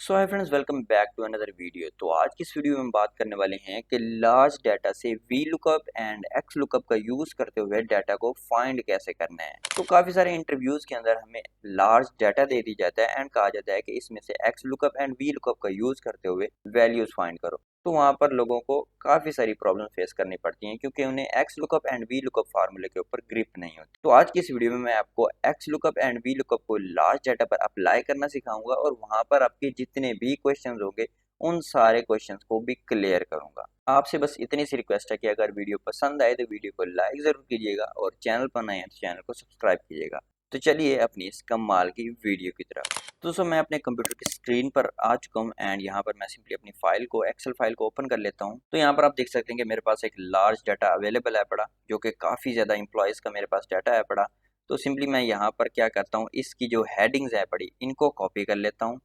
So hi friends, welcome back to another video. तो आज की इस वीडियो में हम बात करने वाले हैं कि लार्ज डाटा से V lookup and x lookup का यूज़ करते हुए डाटा को फाइंड कैसे करना है। तो काफ़ी सारे इंटरव्यूज़ के अंदर हमें लार्ज डाटा दे दी जाता है एंड कहा जाता है कि इसमें से x lookup and V lookup का यूज़ करते हुए वैल्यूज़ फाइंड करो। तो वहाँ पर लोगों को काफ़ी सारी प्रॉब्लम फेस करनी पड़ती हैं क्योंकि उन्हें x lookup and V lookup फार्मूले के ऊपर ग्रिप नहीं होती। तो आज की इस वीडियो में मैं आपको x lookup and V lookup को लार्ज डाटा पर अप्लाई करना सिखाऊंगा और वहाँ पर आपके जितने भी क्वेश्चंस होंगे उन सारे क्वेश्चंस को भी क्लियर करूंगा। आपसे बस इतनी सी रिक्वेस्ट है कि अगर वीडियो पसंद आए तो वीडियो को लाइक ज़रूर कीजिएगा और चैनल पर नए हैं तो चैनल को सब्सक्राइब कीजिएगा। तो चलिए अपनी इस कमाल की वीडियो की तरफ। तो दोस्तों मैं अपने कंप्यूटर की स्क्रीन पर आ चुका हूँ एंड यहाँ पर मैं सिंपली अपनी फाइल को एक्सेल फाइल को ओपन कर लेता हूँ। तो यहाँ पर आप देख सकते हैं कि मेरे पास एक लार्ज डाटा अवेलेबल है पड़ा, जो कि काफ़ी ज़्यादा एम्प्लॉयज़ का मेरे पास डाटा है पड़ा। तो सिंपली मैं यहाँ पर क्या करता हूँ, इसकी जो हेडिंग्स है पड़ी इनको कॉपी कर लेता हूँ,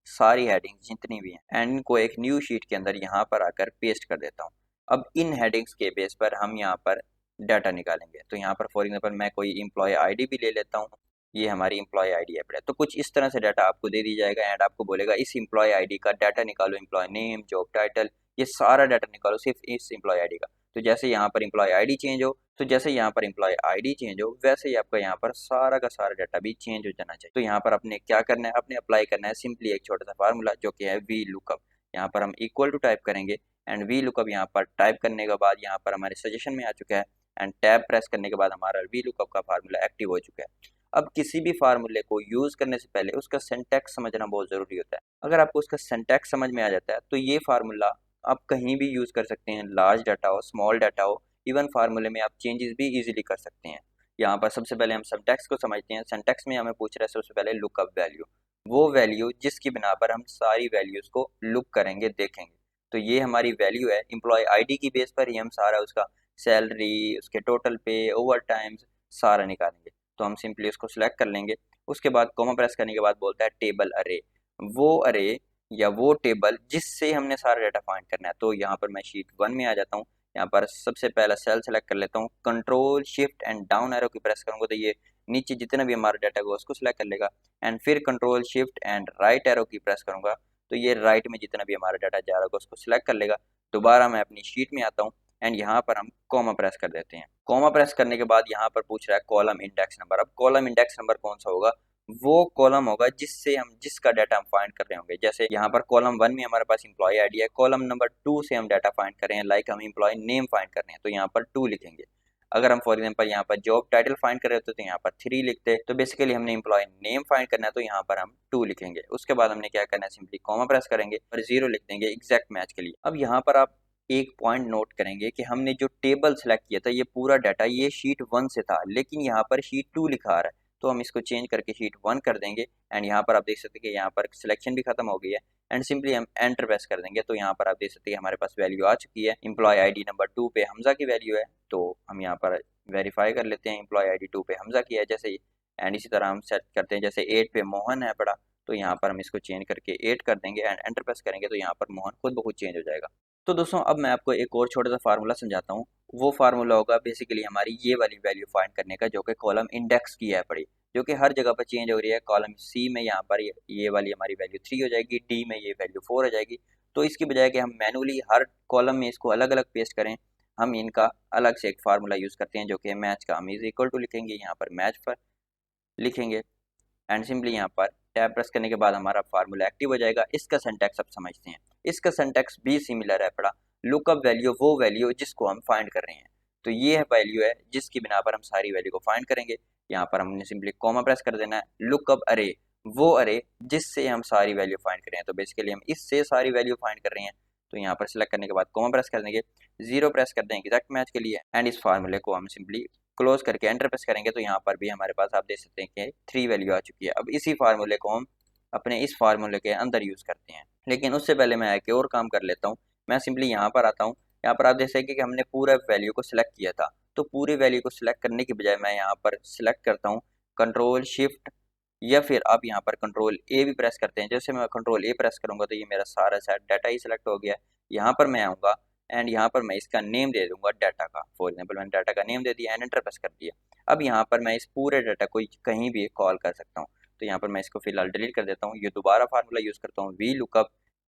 सारी हेडिंग्स जितनी भी हैं, एंड इनको एक न्यू शीट के अंदर यहाँ पर आकर पेस्ट कर देता हूँ। अब इन हेडिंग्स के बेस पर हम यहाँ पर डाटा निकालेंगे। तो यहाँ पर फॉर एग्जांपल मैं कोई एम्प्लॉय आईडी भी ले लेता हूँ। ये हमारी एम्प्लॉय आईडी है। तो कुछ इस तरह से डाटा आपको दे दी जाएगा एंड आपको बोलेगा इस एम्प्लॉय आईडी का डाटा निकालो, एम्प्लॉय नेम, जॉब टाइटल, ये सारा डाटा निकालो सिर्फ इस एम्प्लॉय आईडी का। तो जैसे यहाँ पर एम्प्लॉय आईडी चेंज हो, वैसे ही आपका यहाँ पर सारा का सारा डाटा भी चेंज हो जाना चाहिए। तो यहाँ पर आपने क्या करना है, आपने अप्लाई करना है सिंपली एक छोटा सा फार्मूला जो कि है वी लुकअप। यहाँ पर हम इक्वल टू टाइप करेंगे एंड वी लुकअप यहाँ पर टाइप करने के बाद यहाँ पर हमारे सजेशन में आ चुका है एंड टैब प्रेस करने के बाद हमारा वी लुकअप का फार्मूला एक्टिव हो चुका है। अब किसी भी फार्मूले को यूज करने से पहले उसका सिंटैक्स समझना बहुत जरूरी होता है। अगर आपको उसका सिंटैक्स समझ में आ जाता है तो ये फार्मूला आप कहीं भी यूज कर सकते हैं, लार्ज डाटा हो, स्मॉल डाटा हो, इवन फार्मूले में आप चेंजेस भी इजीली कर सकते हैं। यहाँ पर सबसे पहले हम सिंटैक्स को समझते हैं। सिंटैक्स में हमें पूछ रहा है सबसे पहले लुकअप वैल्यू, वो वैल्यू जिसकी बिना पर हम सारी वैल्यूज को लुक करेंगे, देखेंगे। तो ये हमारी वैल्यू है, एम्प्लॉय आईडी की बेस पर ही हम सारा उसका सैलरी, उसके टोटल पे, ओवर टाइम्स सारा निकालेंगे। तो हम सिंपली उसको सिलेक्ट कर लेंगे। उसके बाद कॉमा प्रेस करने के बाद बोलता है टेबल अरे, वो अरे या वो टेबल जिससे हमने सारा डाटा फाइंड करना है। तो यहाँ पर मैं शीट 1 में आ जाता हूँ। यहाँ पर सबसे पहला सेल सेलेक्ट कर लेता हूँ, control shift and down arrow की प्रेस करूँगा तो ये नीचे जितना भी हमारा डाटा होगा उसको सिलेक्ट कर लेगा एंड फिर control shift and right arrow की प्रेस करूँगा तो ये राइट में जितना भी हमारा डाटा जा रहा होगा उसको सिलेक्ट कर लेगा। दोबारा मैं अपनी शीट में आता हूँ एंड यहाँ पर हम कॉमा प्रेस कर देते हैं। कॉमा प्रेस करने के बाद यहाँ पर पूछ रहा है कॉलम इंडेक्स नंबर। अब कॉलम इंडेक्स नंबर कौन सा होगा, वो कॉलम होगा जिसका डाटा हम फाइंड कर रहे होंगे। जैसे यहाँ पर कॉलम 1 में हमारे पास एम्प्लॉय आईडी है, कॉलम नंबर 2 से हम डाटा फाइंड कर रहे हैं, लाइक हम एम्प्लॉय नेम फाइंड कर रहे हैं तो यहाँ पर 2 लिखेंगे। अगर हम फॉर एग्जांपल यहाँ पर जॉब टाइटल फाइंड कर रहे होते तो यहाँ पर 3 लिखते। तो बेसिकली हमने एम्प्लॉय नेम फाइंड करना है तो यहाँ पर हम 2 लिखेंगे। उसके बाद हमने क्या करना है, सिंपली कॉमा प्रेस करेंगे और 0 लिख देंगे एग्जैक्ट मैच के लिए। अब यहाँ पर आप एक पॉइंट नोट करेंगे कि हमने जो टेबल सेलेक्ट किया था ये पूरा डाटा ये शीट 1 से था, लेकिन यहाँ पर शीट 2 लिखा आ रहा है। तो हम इसको चेंज करके शीट 1 कर देंगे एंड यहाँ पर आप देख सकते हैं कि यहाँ पर सिलेक्शन भी खत्म हो गई है एंड सिंपली हम एंटर प्रेस कर देंगे। तो यहाँ पर आप देख सकते हैं हमारे पास वैल्यू आ चुकी है। एम्प्लॉय आईडी नंबर 2 पे हमजा की वैल्यू है तो हम यहाँ पर वेरीफाई कर लेते हैं, एम्प्लॉय आईडी 2 पे हमजा की है जैसे ही। एंड इसी तरह हम सेट करते हैं, जैसे 8 पे मोहन है पड़ा तो यहाँ पर हम इसको चेंज करके 8 कर देंगे एंड एंटर प्रेस करेंगे तो यहाँ पर मोहन खुद ब खुद चेंज हो जाएगा। तो दोस्तों अब मैं आपको एक और छोटा सा फार्मूला समझाता हूँ। वो फार्मूला होगा बेसिकली हमारी ये वाली वैल्यू फाइंड करने का जो कि कॉलम इंडेक्स की है पड़ी, जो कि हर जगह पर चेंज हो रही है। कॉलम सी में यहाँ पर ये वाली हमारी वैल्यू 3 हो जाएगी, डी में ये वैल्यू 4 हो जाएगी। तो इसकी बजाय कि हम मैनुअली हर कॉलम में इसको अलग अलग पेस्ट करें, हम इनका अलग से एक फार्मूला यूज़ करते हैं जो कि मैच का। हम इज इक्वल टू लिखेंगे, यहाँ पर मैच पर लिखेंगे एंड सिंपली यहाँ पर टैब प्रेस करने के बाद हमारा फार्मूला एक्टिव हो जाएगा। इसका सिंटैक्स अब समझते हैं। इसका सिंटैक्स भी सिमिलर है पड़ा, लुकअप वैल्यू वो वैल्यू जिसको हम फाइंड कर रहे हैं। तो ये है वैल्यू है जिसकी बिना पर हम सारी वैल्यू को फाइंड करेंगे। यहाँ पर हमने सिंपली कॉमा प्रेस कर देना है, लुकअप अरे, वो अरे जिससे हम सारी वैल्यू फाइंड कर रहे हैं। तो बेसिकली हम इससे सारी वैल्यू फाइंड कर रहे हैं। तो यहाँ पर सिलेक्ट करने के बाद कॉमा प्रेस कर देंगे, 0 प्रेस कर देंगे एग्जैक्ट मैच के लिए एंड इस फार्मूले को हम सिंपली क्लोज करके एंटर प्रेस करेंगे तो यहाँ पर भी हमारे पास आप देख सकते हैं कि 3 वैल्यू आ चुकी है। अब इसी फार्मूले को हम अपने इस फार्मूले के अंदर यूज़ करते हैं, लेकिन उससे पहले मैं एक और काम कर लेता हूँ। मैं सिंपली यहाँ पर आता हूँ। यहाँ पर आप देख सकते हैं कि हमने पूरा वैल्यू को सिलेक्ट किया था, तो पूरी वैल्यू को सिलेक्ट करने की बजाय मैं यहाँ पर सिलेक्ट करता हूँ कंट्रोल शिफ्ट या फिर आप यहाँ पर कंट्रोल ए भी प्रेस करते हैं। जैसे मैं कंट्रोल ए प्रेस करूँगा तो ये मेरा सारा सेट डाटा ही सिलेक्ट हो गया। यहाँ पर मैं आऊँगा एंड यहाँ पर मैं इसका नेम दे दूंगा डाटा का। फॉर एग्जांपल मैंने डाटा का नेम दे दिया एंड एंटर प्रेस कर दिया। अब यहाँ पर मैं इस पूरे डाटा को कहीं भी कॉल कर सकता हूँ। तो यहाँ पर मैं इसको फिलहाल डिलीट कर देता हूँ। ये दोबारा फार्मूला यूज़ करता हूँ वी लुकअप,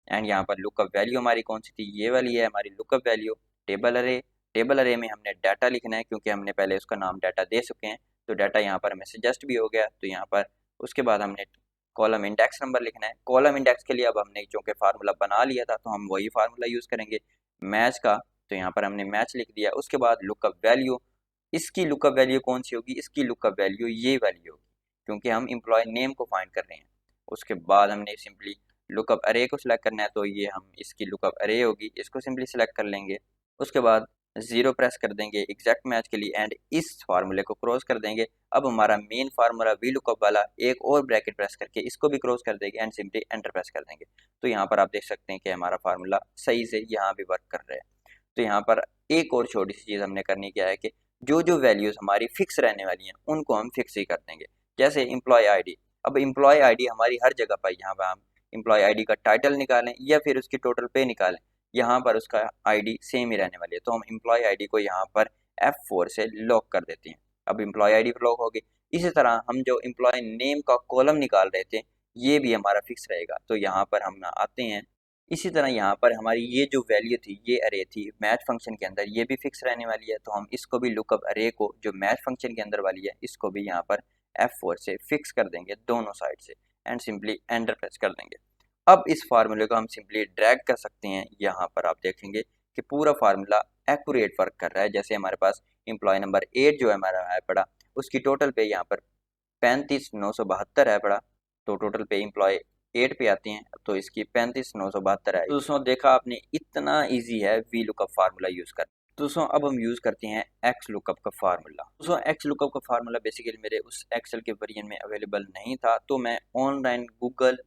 एंड यहाँ पर लुकअप वैल्यू हमारी कौन सी थी, ये वाली है हमारी लुकअप वैल्यू। टेबल अरे, टेबल अरे में हमने डाटा लिखना है क्योंकि हमने पहले उसका नाम डाटा दे चुके हैं, तो डाटा यहाँ पर हमें सजेस्ट भी हो गया। तो यहाँ पर उसके बाद हमने कॉलम इंडेक्स नंबर लिखना है। कॉलम इंडेक्स के लिए अब हमने चूँकि फार्मूला बना लिया था तो हम वही फार्मूला यूज़ करेंगे मैच का, तो यहाँ पर हमने मैच लिख दिया। उसके बाद लुकअप वैल्यू, इसकी लुकअप वैल्यू कौन सी होगी, इसकी लुकअप वैल्यू ये वैल्यू होगी क्योंकि हम एम्प्लॉय नेम को फाइंड कर रहे हैं। उसके बाद हमने सिंपली लुकअप अरे को सिलेक्ट करना है, तो ये हम इसकी लुकअप अरे होगी, इसको सिंपली सिलेक्ट कर लेंगे। उसके बाद 0 प्रेस कर देंगे एग्जैक्ट मैच के लिए एंड इस फार्मूले को क्रॉस कर देंगे। अब हमारा मेन फार्मूला वी लुकअप वाला एक और ब्रैकेट प्रेस करके इसको भी क्रॉस कर देंगे एंड सिंपली एंटर प्रेस कर देंगे। तो यहाँ पर आप देख सकते हैं कि हमारा फार्मूला सही से यहाँ भी वर्क कर रहा है। तो यहाँ पर एक और छोटी सी चीज़ हमने करनी क्या है कि जो जो वैल्यूज़ हमारी फिक्स रहने वाली हैं उनको हम फिक्स ही कर देंगे। जैसे एम्प्लॉय आईडी, अब एम्प्लॉय आईडी हमारी हर जगह पर, यहाँ पर हम एम्प्लॉय आईडी का टाइटल निकालें या फिर उसकी टोटल पे निकालें, यहाँ पर उसका आईडी सेम ही रहने वाली है। तो हम एम्प्लॉय आईडी को यहाँ पर F4 से लॉक कर देते हैं। अब एम्प्लॉय आईडी लॉक होगी। इसी तरह हम जो एम्प्लॉय नेम का कॉलम निकाल रहे थे ये भी हमारा फिक्स रहेगा। तो यहाँ पर हम आते हैं, इसी तरह यहाँ पर हमारी ये जो वैल्यू थी ये अरे थी मैच फंक्शन के अंदर, ये भी फिक्स रहने वाली है। तो हम इसको भी लुकअप अरे को जो मैच फंक्शन के अंदर वाली है इसको भी यहाँ पर F4 से फिक्स कर देंगे दोनों साइड से एंड सिंपली एंटर प्रेस कर देंगे। अब इस फार्मूले को हम सिंपली ड्रैग कर सकते हैं। यहाँ पर आप देखेंगे कि पूरा फार्मूला एक्यूरेट वर्क कर रहा है। जैसे हमारे पास एम्प्लॉय नंबर 8 जो है हमारा है पड़ा, उसकी टोटल पे यहाँ पर 35,972 है पड़ा, तो टोटल पे एम्प्लॉय 8 पे आती हैं तो इसकी 35,972 है। तो दोस्तों देखा आपने, इतना ईजी है वी लुकअप फार्मूला यूज़ कर। दोस्तों अब हम यूज़ करते हैं एक्स लुकअप का फार्मूला। दोस्तों एक्स लुकअप का फार्मूला बेसिकली मेरे उस एक्सेल के वर्जन में अवेलेबल नहीं था, तो मैं ऑनलाइन गूगल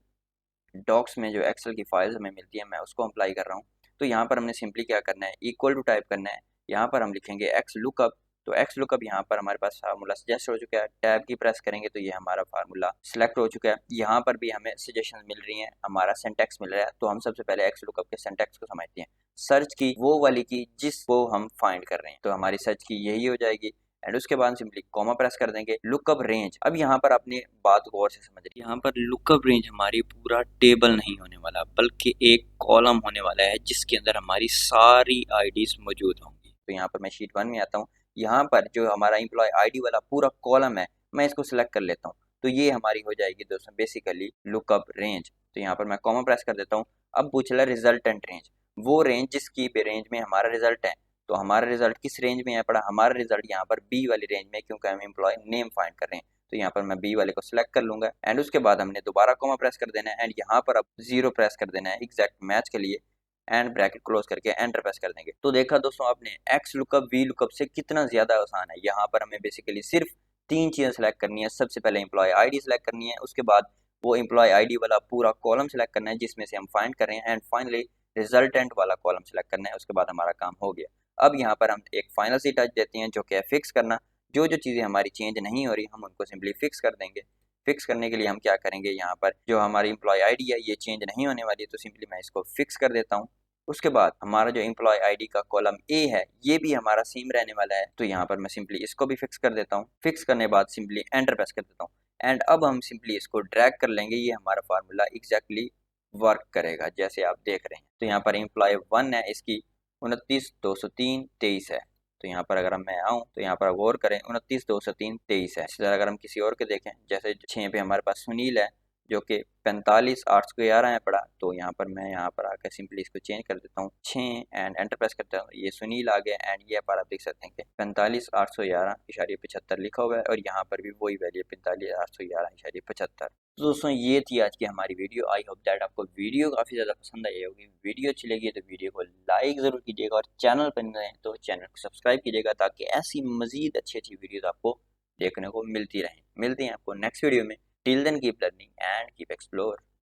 डॉक्स में जो एक्सेल की फाइल्स हमें मिलती है मैं उसको अप्लाई कर रहा हूँ। तो यहाँ पर हमने सिंपली क्या करना है, इक्वल टू टाइप करना है। यहाँ पर हम लिखेंगे एक्स लुकअप, तो एक्स लुकअप यहाँ पर हमारे पास फार्मूला सजेस्ट हो चुका है। टैब की प्रेस करेंगे तो ये हमारा फार्मूला सिलेक्ट हो चुका है। यहाँ पर भी हमें सजेशन मिल रही हैं, हमारा सिंटैक्स मिल रहा है। तो हम सबसे पहले एक्स लुकअप के सिंटैक्स को समझते हैं। सर्च की वो वाली की जिसको हम फाइंड कर रहे हैं, तो हमारी सर्च की यही हो जाएगी एंड उसके बाद सिंपली कॉमा प्रेस कर देंगे। लुकअप रेंज, अब यहाँ पर अपनी बात गौर से समझ रही है, यहाँ पर लुकअप रेंज हमारी पूरा टेबल नहीं होने वाला बल्कि एक कॉलम होने वाला है जिसके अंदर हमारी सारी आईडीज मौजूद होंगी। तो यहाँ पर मैं शीट 1 में आता हूँ। यहाँ पर जो हमारा एम्प्लॉय आईडी वाला पूरा कॉलम है मैं इसको सिलेक्ट कर लेता हूँ, तो ये हमारी हो जाएगी दोस्तों बेसिकली लुकअप रेंज। तो यहाँ पर मैं कॉमा प्रेस कर देता हूँ। अब पूछ रहा है रिजल्टेंट रेंज, वो रेंज जिसकी रेंज में हमारा रिजल्ट है। तो हमारा रिजल्ट किस रेंज में है पड़ा, हमारा रिजल्ट यहाँ पर बी वाली रेंज में, क्योंकि हम एम्प्लॉय नेम फाइंड कर रहे हैं। तो यहाँ पर मैं बी वाले को सिलेक्ट कर लूंगा एंड उसके बाद हमने दोबारा कॉमा प्रेस कर देना है एंड यहाँ पर अब 0 प्रेस कर देना है एग्जैक्ट मैच के लिए एंड ब्रैकेट क्लोज करके एंटर प्रेस कर देंगे। तो देखा दोस्तों आपने एक्स लुकअप वी लुकअप से कितना ज्यादा आसान है। यहाँ पर हमें बेसिकली सिर्फ 3 चीजें सेलेक्ट करनी है। सबसे पहले एम्प्लॉय आईडी सेलेक्ट करनी है, उसके बाद वो एम्प्लॉय आईडी वाला पूरा कॉलम सेलेक्ट करना है जिसमें से हम फाइंड कर रहे हैं एंड फाइनली रिजल्टेंट वाला कॉलम सेलेक्ट करना है। उसके बाद हमारा काम हो गया। अब यहाँ पर हम एक फाइनल सी टच देते हैं जो कि है फिक्स करना। जो जो चीज़ें हमारी चेंज नहीं हो रही हम उनको सिंपली फिक्स कर देंगे। फिक्स करने के लिए हम क्या करेंगे, यहाँ पर जो हमारी एम्प्लॉय आईडी है ये चेंज नहीं होने वाली, तो सिंपली मैं इसको फिक्स कर देता हूँ। उसके बाद हमारा जो एम्प्लॉय आईडी का कॉलम ए है ये भी हमारा सेम रहने वाला है, तो यहाँ पर मैं सिंपली इसको भी फिक्स कर देता हूँ। फिक्स करने के बाद सिंपली एंटर प्रेस कर देता हूँ एंड अब हम सिंपली इसको ड्रैग कर लेंगे। ये हमारा फार्मूला एग्जैक्टली वर्क करेगा जैसे आप देख रहे हैं। तो यहाँ पर एम्प्लॉय 1 है, इसकी 29,203,23 है। तो यहाँ पर अगर मैं आऊँ तो यहाँ पर गौर करें 29,203,23 है। इसी तरह अगर हम किसी और के देखें, जैसे 6 पे हमारे पास सुनील है जो कि 45,811 है पड़ा, तो यहाँ पर मैं यहाँ पर आकर सिंपली इसको चेंज कर देता हूँ 6 एंड एंटर प्रेस करता हूँ। ये सुनील आ गया एंड ये पर आप देख सकते हैं कि 45,811.75 लिखा हुआ है और यहाँ पर भी वही वैल्यू 45,811.75। तो दोस्तों ये थी आज की हमारी वीडियो। आई होप दैट आपको वीडियो काफ़ी ज़्यादा पसंद आई होगी। वीडियो अच्छी लगी तो वीडियो को लाइक ज़रूर कीजिएगा और चैनल पर नए हैं तो चैनल को सब्सक्राइब कीजिएगा ताकि ऐसी मज़ीद अच्छी अच्छी वीडियोज़ आपको देखने को मिलती रहें। मिलते हैं आपको नेक्स्ट वीडियो में। Till then keep learning and keep explore.